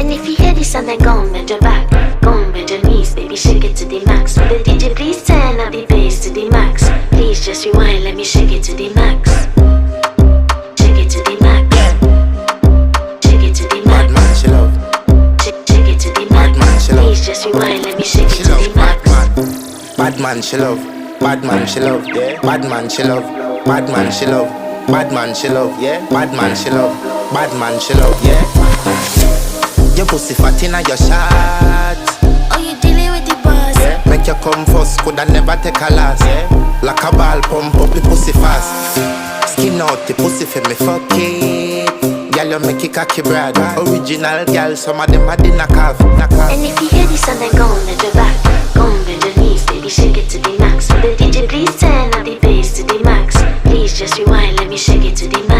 And if you hear this and then go on bend your back, go on bend your knees, baby, shake it to the max. Will the DJ please turn up the bass to the max? Please just rewind, let me shake it to the max. Shake it to the max. Shake it to the max. Bad man, she love. Shake it to the max. Bad man, she love. Please just rewind, let me shake it She to love the max. bad man, she love. Bad man, she love. Yeah. Bad man, she love. Bad man, she love. Bad man, she love. Yeah. Bad man, she love. Bad man, she love. Yeah. Your pussy fat inna your shot. Oh, you dealing with the boss? Yeah. Make you come first, coulda never take a last. Yeah. Like a ball, pump up the pussy fast. Skin out the pussy for me fuck it. Girl, you make it cocky brad. Original girl, some of them are the knockoff. And if you hear this and then go on bend your back, go on bend your knees, baby, shake it to the max. Will the DJ please turn up the bass to the max? Please just rewind, let me shake it to the max.